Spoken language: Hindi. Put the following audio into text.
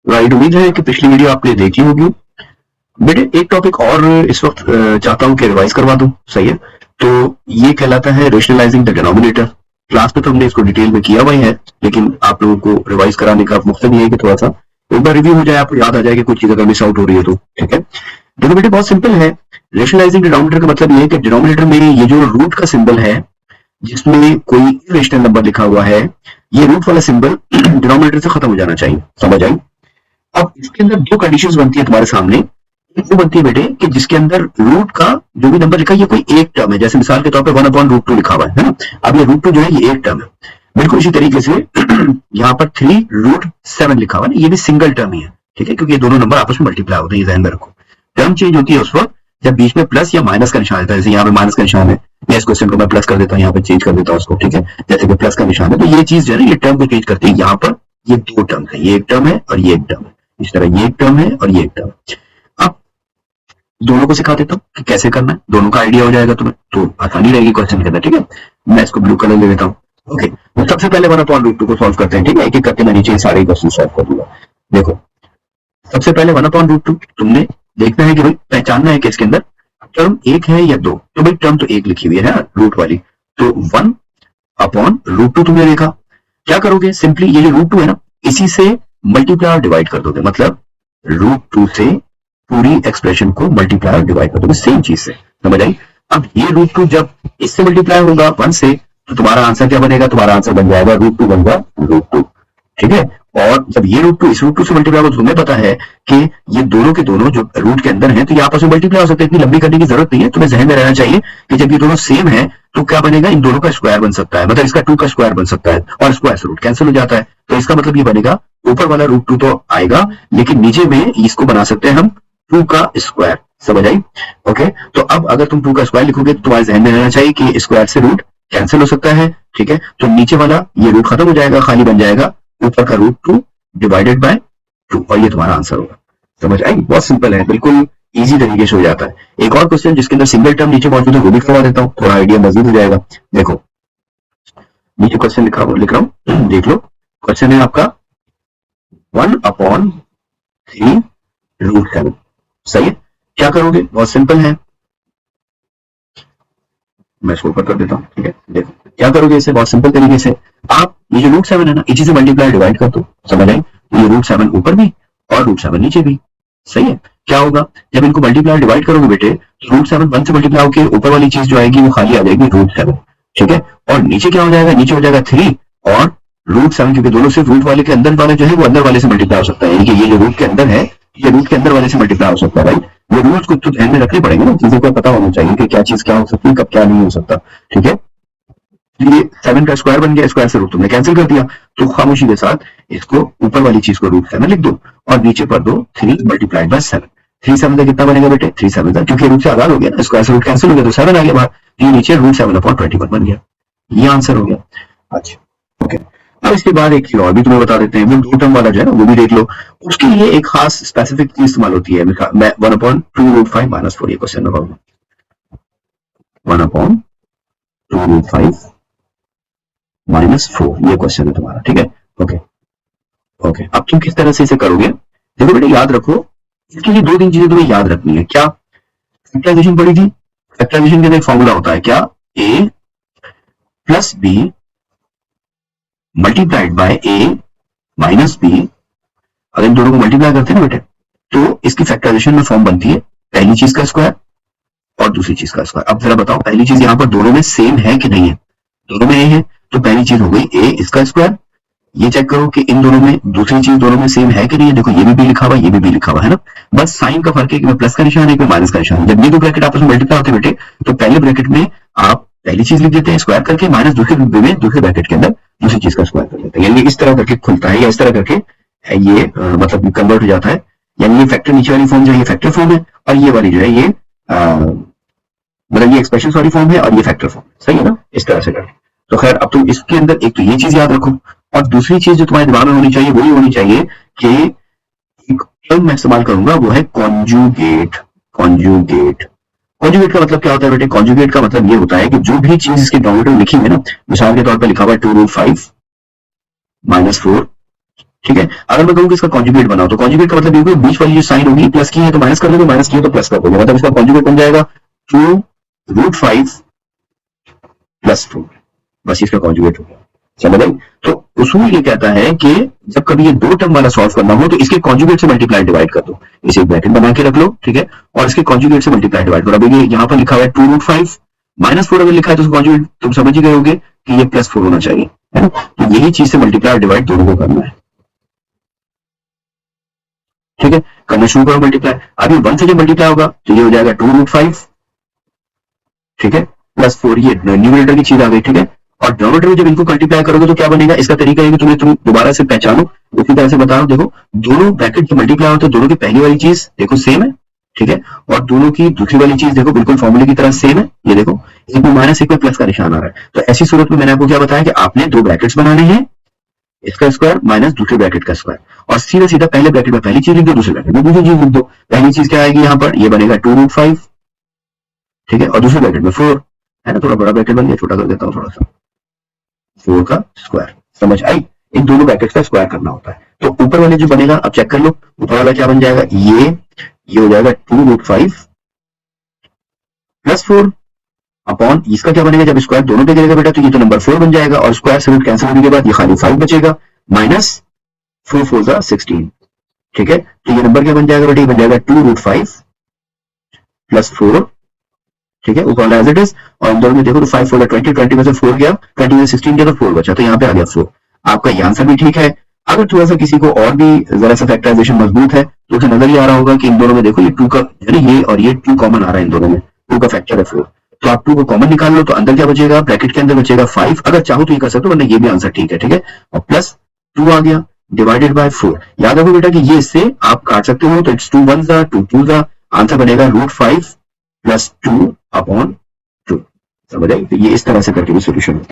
राइट, उम्मीद है कि पिछली वीडियो आपने देखी होगी। बेटे एक टॉपिक और इस वक्त चाहता हूं कि रिवाइज करवा दूं, सही है। तो ये कहलाता है रेशनलाइजिंग द डिनोमिनेटर। क्लास में तो हमने इसको डिटेल में किया हुआ ही है, लेकिन आप लोगों को रिवाइज कराने का मकसद ये है कि थोड़ा सा एक बार रिव्यू हो जाए, आपको याद आ जाए कि कुछ चीज अगर मिस आउट हो रही है तो। ठीक है, देखो बेटे बहुत सिंपल है। रेशनलाइजिंग डिनोमिनेटर का मतलब ये है कि डिनोमिनेटर में ये जो रूट का सिंबल है, जिसमें कोई इरेशनल नंबर लिखा हुआ है, ये रूट वाला सिंबल डिनोमिनेटर से खत्म हो जाना चाहिए। समझ आई? अब इसके अंदर दो कंडीशंस बनती है तुम्हारे सामने। एक वो बनती है बेटे कि जिसके अंदर रूट का जो भी नंबर लिखा है ये कोई एक टर्म है, जैसे मिसाल के तौर पे 1/√2 लिखा हुआ है ना। अब ये √2 जो है ये एक टर्म है। बिल्कुल इसी तरीके से यहाँ पर 3√7 लिखा हुआ है ना, ये भी सिंगल टर्म ही है। ठीक है, क्योंकि ये दोनों नंबर आपस में मल्टीप्लाई होते हैं, ये ध्यान में रखो। टर्म चेंज होती है उस वक्त जब बीच में प्लस या माइनस का निशान आता है। जैसे यहाँ पे माइनस का निशान है, या इस क्वेश्चन को मैं प्लस कर देता हूँ, यहाँ पे चेंज कर देता हूँ उसको। ठीक है, जैसे कि प्लस का निशान है, तो ये चीज जो है ना ये टर्म को चेंज करती है। यहाँ पर ये दो टर्म है, ये एक टर्म है और ये एक टर्म है। इस तरह ये एक टर्म है और ये एक टर्म है। अब दोनों को सिखा देता हूँ कि कैसे करना है, दोनों का आइडिया हो जाएगा तुम्हें, तो आसानी रहेगी क्वेश्चन के अंदर। ठीक है, मैं इसको ब्लू कलर ले लेता हूँ। ओके, तो सबसे पहले 1/√2 को सॉल्व करते हैं। ठीक है, एक एक करके मैं नीचे सारे क्वेश्चन सॉल्व कर दूंगा। देखो सबसे पहले 1/√2 तुमने देखना है कि भाई पहचानना है कि इसके अंदर टर्म एक है या दो। तो भाई टर्म तो एक लिखी हुई है रूट वाली, तो 1/√2 तुमने देखा। क्या करोगे, सिंपली ये जो √2 है ना, इसी से मल्टीप्लाई और डिवाइड कर दोगे। मतलब √2 से पूरी एक्सप्रेशन को मल्टीप्लाई और डिवाइड कर दोगे सेम चीज से। समझ आई? अब ये √2 जब इससे मल्टीप्लाई होगा 1 से, तो तुम्हारा आंसर क्या बनेगा? तुम्हारा आंसर बन जाएगा √2 बन √2। ठीक है, और जब ये √2 इस √2 से मल्टीप्लाई होगा, तुम्हें पता है कि ये दोनों के दोनों जो रूट के अंदर हैं, तो ये आपस में मल्टीप्लाई हो सकते हैं। इतनी लंबी करने की जरूरत नहीं है, तुम्हें जहन में रहना चाहिए कि जब ये दोनों सेम है तो क्या बनेगा, इन दोनों का स्क्वायर बन सकता है। मतलब इसका 2 का स्क्वायर बन सकता है और स्क्वायर से रूट कैंसिल हो जाता है। तो इसका मतलब ये बनेगा, ऊपर वाला √2 तो आएगा, लेकिन नीचे में इसको बना सकते हैं हम 2 का स्क्वायर। समझ आई? ओके, तो अब अगर तुम 2 का स्क्वायर लिखोगे तो तुम्हारे जहन में रहना चाहिए कि स्क्वायर से रूट कैंसिल हो सकता है। ठीक है, तो नीचे वाला ये रूट खत्म हो जाएगा, खाली बन जाएगा ऊपर का √2 डिवाइडेड बाय 2, और ये तुम्हारा आंसर होगा। समझ आई? बहुत सिंपल है, बिल्कुल इजी तरीके से हो जाता है। एक और क्वेश्चन जिसके अंदर सिंगल टर्म नीचे मौजूद है वो भी करवा देता हूँ, थोड़ा आइडिया मजबूत हो जाएगा। देखो नीचे क्वेश्चन लिख रहा हूँ, देख लो। क्वेश्चन है आपका 1/3√7। सही है, क्या करोगे? बहुत सिंपल है, मैं इसको ऊपर कर देता हूँ। ठीक है, देखो क्या करोगे इसे, बहुत सिंपल तरीके से आप ये जो √7 है ना, इसी से मल्टीप्लाई डिवाइड कर दो। समझ आई? तो ये √7 ऊपर भी और √7 नीचे भी। सही है, क्या होगा जब इनको मल्टीप्लाई डिवाइड करोगे बेटे, तो √7 1 से मल्टीप्लाई होकर ऊपर वाली चीज जो आएगी वो खाली आ जाएगी √7। ठीक है, और नीचे क्या हो जाएगा, नीचे हो जाएगा 3 और √7, क्योंकि दोनों सिर्फ रूट वाले के अंदर वाले जो है वो अंदर वाले से मल्टीप्लाई हो सकता है। यानी कि ये जो रूट के अंदर है ये रूट के अंदर वाले से मल्टीप्लाई हो सकता है। राइट, ये रूल्स को तो ध्यान में रखने पड़ेंगे ना, चीजों को पता होना चाहिए कि क्या चीज क्या हो सकती है, कब क्या नहीं हो सकता। ठीक है, ये 7 का स्क्वायर बन गया, स्क्वायर से रूट तुमने कैंसिल कर दिया, तो खामोशी के साथ इसको ऊपर वाली चीज को √7 लिख दो और नीचे पर दो 3 मल्टीप्लाइड बाय 7। 3 7 का कितना बनेगा बेटे? 3 7 का, क्योंकि रूट से आजाद हो गया ना, स्क्वायर से रूट कैंसिल हो गया तो 7 आ गया बाहर, ये नीचे √7/21 बन गया। ये आंसर हो गया। अच्छा ओके, अब इसके बाद एक चीज और भी तुम्हें बता देते हैं, वो 2 टर्म वाला जो है ना वो भी देख लो। उसके लिए एक खास स्पेसिफिक चीज इस्तेमाल होती है। मैं 1/2√5 - 4 ये क्वेश्चन नंबर 1/2√5 -4 ये क्वेश्चन है तुम्हारा। ठीक है, ओके ओके, अब तुम किस तरह से इसे करोगे? देखो बेटे याद रखो, इसके लिए 2-3 चीजें तुम्हें याद रखनी है। क्या? फैक्टराइजेशन पढ़ी थी, फैक्टराइजेशन के अंदर एक फॉर्मूला होता है, क्या? a + b multiplied by a - b। अगर इन दोनों को मल्टीप्लाई करते हैं ना बेटे, तो इसकी फैक्टराइजेशन में फॉर्म बनती है पहली चीज का स्क्वायर और दूसरी चीज का स्क्वायर। अब जरा बताओ, पहली चीज यहाँ पर दोनों में सेम है कि नहीं है? दोनों में a है, तो पहली चीज हो गई a इसका स्क्वायर। ये चेक करो कि इन दोनों में दूसरी चीज दोनों में सेम है कि नहीं है। देखो ये भी लिखा हुआ, ये भी लिखा हुआ है ना, बस साइन का फर्क है कि प्लस का निशान है कि माइनस का निशान है। जब ये दो ब्रैकेट आपस में मल्टीप्लाई होते बेटे, तो पहले ब्रैकेट में आप पहली चीज लिख देते हैं स्क्वायर करके, माइनस दूसरे ब्रैकेट के अंदर दूसरी चीज का स्क्वायर कर देते हैं। यानी इस तरह करके खुलता है, या इस तरह करके ये मतलब कन्वर्ट हो जाता है। यानी ये फैक्टर नीचे वाली फॉर्म जो है ये फैक्टर फॉर्म है, और ये वाली जो है ये मतलब ये एक्सप्रेशन वाली फॉर्म है और ये फैक्टर फॉर्म। सही है ना? इस तरह से करके। तो खैर अब तुम इसके अंदर एक तो ये चीज याद रखो, और दूसरी चीज जो तुम्हारे दिमाग में होनी चाहिए वही होनी चाहिए कि एक टर्म मैं इस्तेमाल करूंगा, वो है कॉन्जुगेट। कॉन्जुगेट का मतलब क्या होता है बेटे? कॉन्जुगेट का मतलब ये होता है कि जो भी चीज इसके डिनोमिनेटर लिखी है ना, मिसाल के तौर पर लिखा हुआ है 2√5 - 4, ठीक है। अगर मैं कहूँ कि इसका कॉन्जुगेट बनाओ, तो कॉन्जुगेट का मतलब ये होगा बीच वाली जो साइन होगी प्लस की है तो माइनस कर दोगे, माइनस की है तो प्लस कर दोगे, मतलब इसका कॉन्जुगेट बन जाएगा 2√5 प्लस 4, बस इसका कॉन्जुगेट होगा। समझ आई? तो उसूल ये कहता है कि जब कभी ये दो टर्म वाला सॉल्व करना हो तो इसके कॉन्जुगेट से मल्टीप्लाई डिवाइड कर दो, इसे एक ब्रैकेट बना के रख लो, ठीक है, और इसके कॉन्जुगेट से मल्टीप्लाई डिवाइड करो। अभी ये यहाँ पर लिखा हुआ है 2√5 -4 अगर लिखा है तो कॉन्जुगेट तुम समझ ही गए होगे कि ये +4 होना चाहिए, है ना। तो यही चीज से मल्टीप्लाई डिवाइड दोनों को करना है, ठीक है। करना शुरू करो मल्टीप्लाई। अभी 1 से जब मल्टीप्लाई होगा तो ये हो जाएगा 2√5, ठीक है, +4, ये न्यूमरेटर की चीज आ गई, ठीक है। और डिनोमिनेटर में जब इनको मल्टीप्लाई करोगे तो क्या बनेगा, इसका तरीका है कि तुम दोबारा से पहचानो, उसी तरह से बता रहा हूं। देखो दोनों ब्रैकेट जब मल्टीप्लाई होते हैं, दोनों की पहली वाली चीज देखो सेम है, ठीक है, और दोनों की दूसरी वाली चीज देखो बिल्कुल फॉर्मूले की तरह सेम है। ये देखो एक में माइनस एक में प्लस का निशान आ रहा है। तो ऐसी सूरत में मैंने आपको क्या बताया कि आपने दो ब्रैकेट्स बनाने हैं, इसका स्क्वायर माइनस दूसरे ब्रैकेट का स्क्वायर, और सीधा सीधा पहले ब्रैकेट में पहली चीज लिख दो, दूसरे ब्रैकेट में दूसरी चीज लिख दो। पहली चीज क्या आएगी यहाँ पर, ये बनेगा 2√5, ठीक है, और दूसरे ब्रैकेट में 4 है ना, थोड़ा बड़ा ब्रैकेट बन गया, छोटा कर देता हूँ थोड़ा सा, 4 का स्क्वायर। समझ आई? इन दोनों ब्रैकेट्स का स्क्वायर करना होता है। तो ऊपर वाले जो बनेगा, अब चेक कर लो ऊपर वाला क्या बन जाएगा, ये हो जाएगा 2√5 + 4 अपॉन इसका क्या बनेगा, जब स्क्वायर दोनों पे गिरेगा बेटा तो ये तो नंबर 4 बन जाएगा, और स्क्वायर से रूट कैंसिल होने के बाद ये खाली 5 बचेगा, माइनस 4 4 जा 16, ठीक है। तो ये नंबर क्या बन जाएगा बेटा, ये बन जाएगा 2√5 + 4, ठीक है, ऊपर एज इट इज, और अंदर में देखो तो 5 4 20, 20 में से 4 गया, 20 में से 16 गया तो 4 बचा, तो यहाँ पे आ गया 4। आपका ये आंसर भी ठीक है। अगर थोड़ा सा किसी को और भी जरा सा फैक्टराइजेशन मजबूत है तो उसे नजर ही आ रहा होगा कि इन दोनों में देखो ये 2 का, यानी ये और ये 2 कॉमन आ रहा है इन दोनों में, 2 का फैक्टर है 4, तो आप 2 को कॉमन निकाल लो, तो अंदर क्या बचेगा, ब्रैकेट के अंदर बचेगा 5, अगर चाहो तो ये कर सकते हो, वरना ये भी आंसर ठीक है, ठीक है, और प्लस 2 आ गया डिवाइडेड बाय 4। याद रखो बेटा कि ये इससे आप काट सकते हो, तो इट्स 2 1 जा 2 2 जा, आंसर बनेगा √5 + 2 अपॉन 2। समझ आई? तो ये इस तरह से करके भी सोल्यूशन